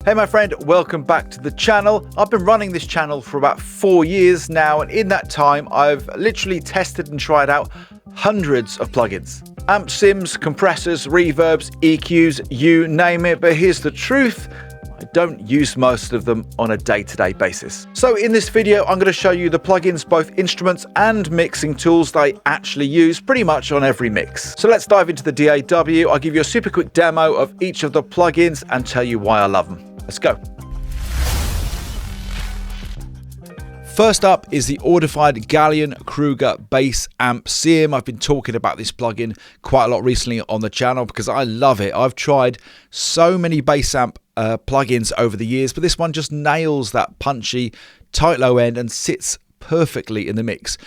Hey my friend, welcome back to the channel. I've been running this channel for about 4 years now, and in that time I've literally tested and tried out hundreds of plugins. Amp sims, compressors, reverbs, EQs, you name it, but here's the truth. I don't use most of them on a day-to-day basis. So in this video, I'm going to show you the plugins, both instruments and mixing tools that I actually use pretty much on every mix. So let's dive into the DAW. I'll give you a super quick demo of each of the plugins and tell you why I love them. Let's go. First up is the Audified Gallien-Kruger Bass Amp Sim. I've been talking about this plugin quite a lot recently on the channel because I love it. I've tried so many bass amp plugins over the years, but this one just nails that punchy tight low end and sits perfectly in the mix.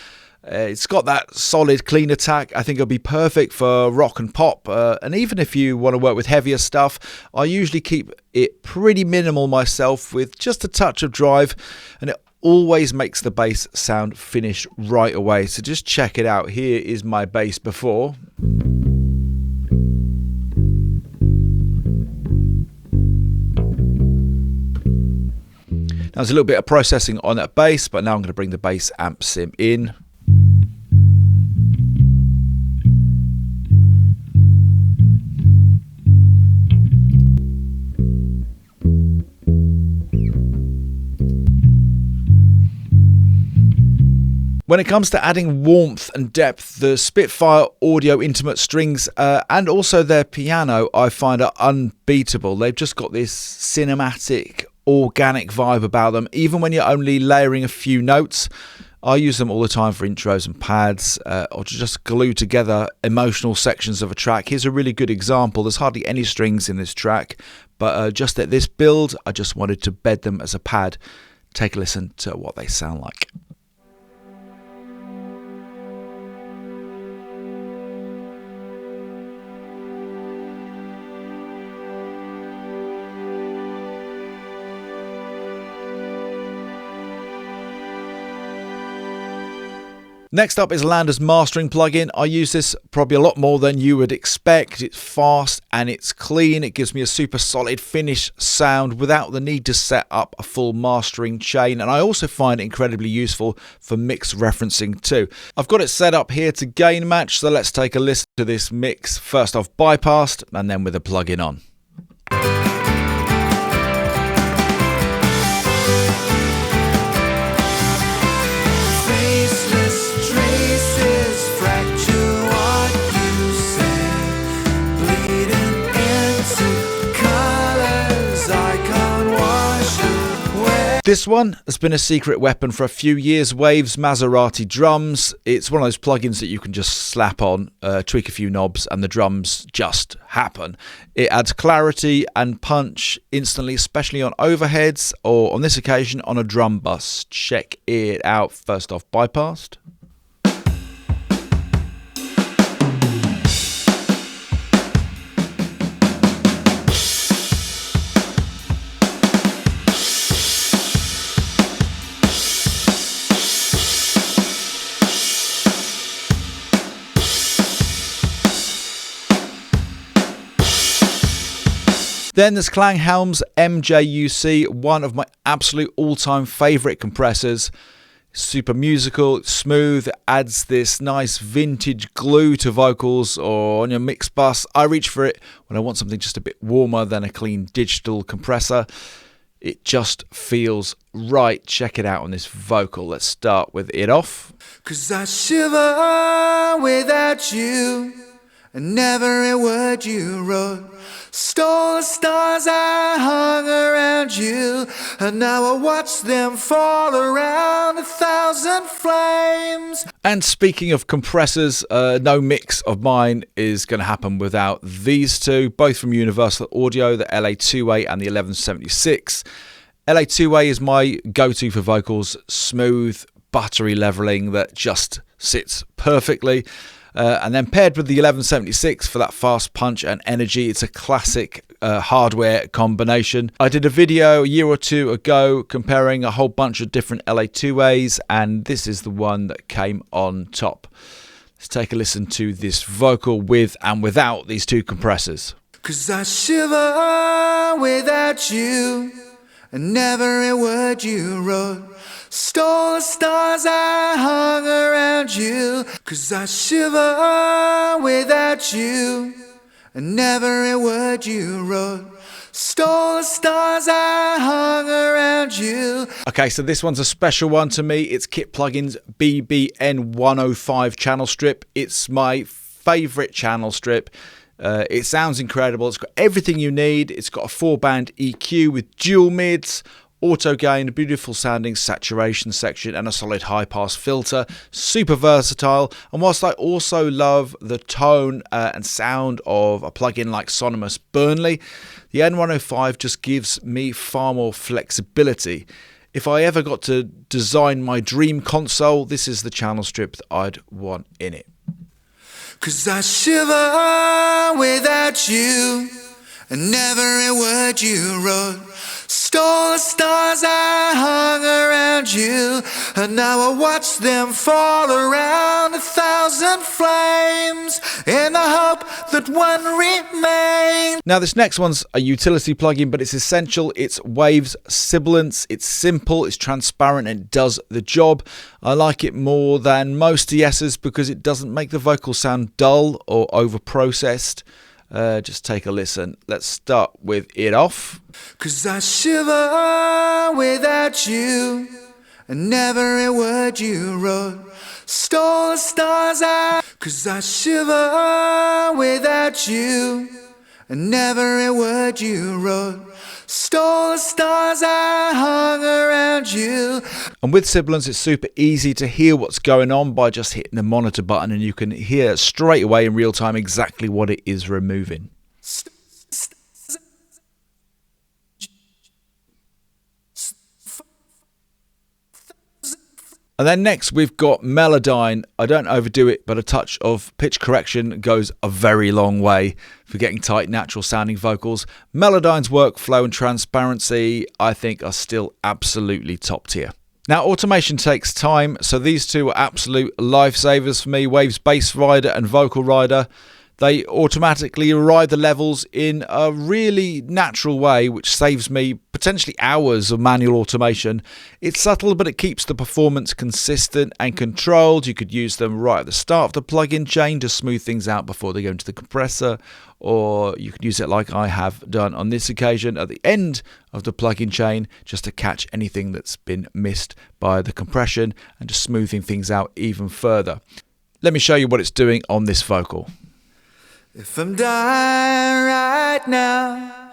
It's got that solid clean attack. I think it'll be perfect for rock and pop, and even if you want to work with heavier stuff, I usually keep it pretty minimal myself with just a touch of drive, and it always makes the bass sound finish right away. So just check it out. Here is my bass before. Now there's a little bit of processing on that bass, but now I'm going to bring the bass amp sim in. When it comes to adding warmth and depth, the Spitfire Audio Intimate Strings and also their piano I find are unbeatable. They've just got this cinematic, organic vibe about them, even when you're only layering a few notes. I use them all the time for intros and pads, or to just glue together emotional sections of a track. Here's a really good example. There's hardly any strings in this track, but just at this build, I just wanted to bed them as a pad. Take a listen to what they sound like. Next up is Lander's mastering plugin. I use this probably a lot more than you would expect. It's fast and it's clean. It gives me a super solid finish sound without the need to set up a full mastering chain. And I also find it incredibly useful for mix referencing too. I've got it set up here to gain match, so let's take a listen to this mix. First off bypassed and then with the plugin on. This one has been a secret weapon for a few years. Waves Maserati drums. It's one of those plugins that you can just slap on, tweak a few knobs, and the drums just happen. It adds clarity and punch instantly, especially on overheads or on this occasion on a drum bus. Check it out. First off, bypassed. Then there's Klanghelm's MJUC, one of my absolute all-time favourite compressors. Super musical, it's smooth, it adds this nice vintage glue to vocals or on your mix bus. I reach for it when I want something just a bit warmer than a clean digital compressor. It just feels right. Check it out on this vocal. Let's start with it off. 'Cause I shiver without you, and never a word you wrote. Stole the stars I hung around you, and now I watch them fall around 1,000 flames. And speaking of compressors, no mix of mine is going to happen without these two, both from Universal Audio, the LA2A and the 1176. LA2A is my go-to for vocals, smooth, buttery leveling that just sits perfectly. And then paired with the 1176 for that fast punch and energy. It's a classic hardware combination. I did a video a year or two ago comparing a whole bunch of different LA2As, and this is the one that came on top. Let's take a listen to this vocal with and without these two compressors. 'Cause I shiver without you, and never a word you wrote stole the stars I hung around you. 'Cause I shiver without you, and never a word you wrote stole the stars I hung around you. Okay, so this one's a special one to me. It's Kit Plugin's BBN 105 channel strip. It's my favourite channel strip. It sounds incredible. It's got everything you need. It's got a 4-band EQ with dual mids, auto gain, a beautiful sounding saturation section, and a solid high pass filter. Super versatile. And whilst I also love the tone and sound of a plugin like Sonorous Burnley, the N105 just gives me far more flexibility. If I ever got to design my dream console, this is the channel strip that I'd want in it. 'Cause I shiver without you, and never a word you wrote stole the stars I hung around you. And now I watch them fall around 1,000 flames in the hope that one remains. Now this next one's a utility plugin, but it's essential. It's Waves Sibilance. It's simple, it's transparent, and it does the job. I like it more than most DS's because it doesn't make the vocal sound dull or over-processed. Just take a listen. Let's start with it off. 'Cause I shiver without you, and never a word you wrote stole the stars I. 'Cause I shiver without you, and never a word you wrote stole the stars I hung around you. And with Sibilance, it's super easy to hear what's going on by just hitting the monitor button, and you can hear straight away in real time exactly what it is removing. And then next we've got Melodyne. I don't overdo it, but a touch of pitch correction goes a very long way for getting tight, natural sounding vocals. Melodyne's workflow and transparency, I think, are still absolutely top tier. Now, automation takes time, so these two are absolute lifesavers for me. Waves Bass Rider and Vocal Rider. They automatically ride the levels in a really natural way, which saves me potentially hours of manual automation. It's subtle, but it keeps the performance consistent and controlled. You could use them right at the start of the plugin chain to smooth things out before they go into the compressor, or you could use it like I have done on this occasion at the end of the plugin chain just to catch anything that's been missed by the compression and just smoothing things out even further. Let me show you what it's doing on this vocal. If I'm dying right now,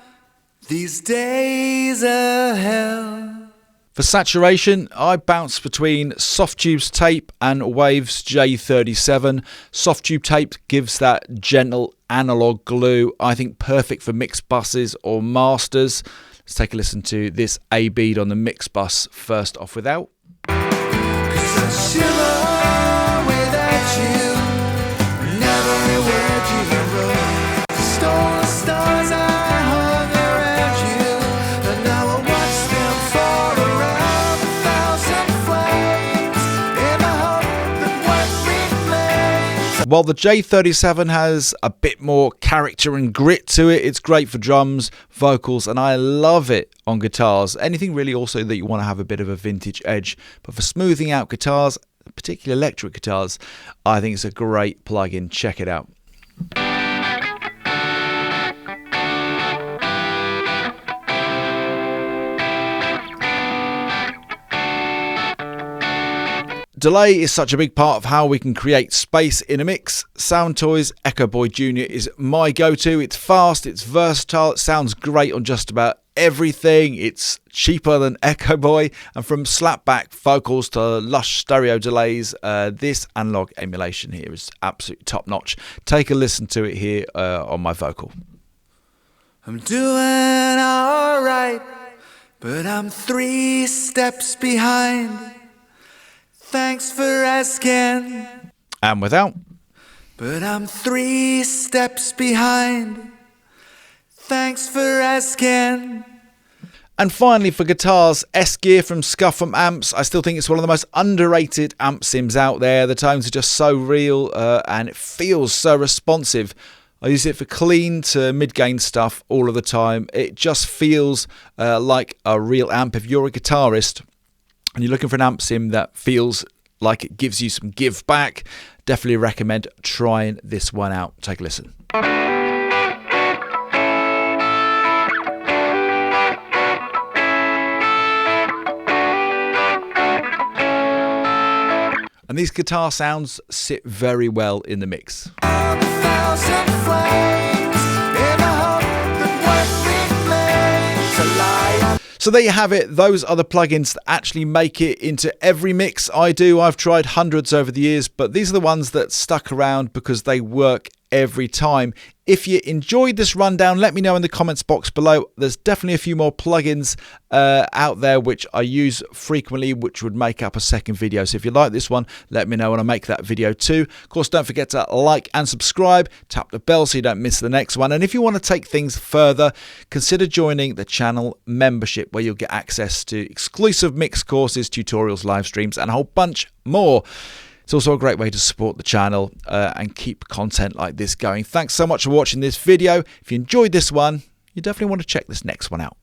these days are hell. For saturation, I bounce between Softtube's tape and Waves J37. Softtube tape gives that gentle analog glue, I think perfect for mix buses or masters. Let's take a listen to this A bead on the mix bus first off without. 'Cause I shiver without you. While the J37 has a bit more character and grit to it, it's great for drums, vocals, and I love it on guitars. Anything really also that you want to have a bit of a vintage edge. But for smoothing out guitars, particularly electric guitars, I think it's a great plugin. Check it out. Delay is such a big part of how we can create space in a mix. Soundtoys Echo Boy Jr. is my go-to. It's fast, it's versatile, it sounds great on just about everything. It's cheaper than Echo Boy, and from slapback vocals to lush stereo delays, this analog emulation here is absolutely top-notch. Take a listen to it here on my vocal. I'm doing alright, but I'm 3 steps behind. Thanks for asking. And without. But I'm 3 steps behind. Thanks for asking. And finally for guitars, S-Gear from Scuffum Amps. I still think it's one of the most underrated amp sims out there. The tones are just so real and it feels so responsive. I I use it for clean to mid-gain stuff all of the time. It just feels like a real amp. If you're a guitarist and you're looking for an amp sim that feels like it gives you some give back, definitely recommend trying this one out. Take a listen. And these guitar sounds sit very well in the mix. So there you have it. Those are the plugins that actually make it into every mix I do. I've tried hundreds over the years, but these are the ones that stuck around because they work every time. If you enjoyed this rundown, let me know in the comments box below. There's definitely a few more plugins out there which I use frequently, which would make up a second video. So if you like this one, let me know and I'll make that video too. Of course, don't forget to like and subscribe. Tap the bell so you don't miss the next one. And if you want to take things further, consider joining the channel membership, where you'll get access to exclusive mix courses, tutorials, live streams, and a whole bunch more. It's also a great way to support the channel and keep content like this going. Thanks so much for watching this video. If you enjoyed this one, you definitely want to check this next one out.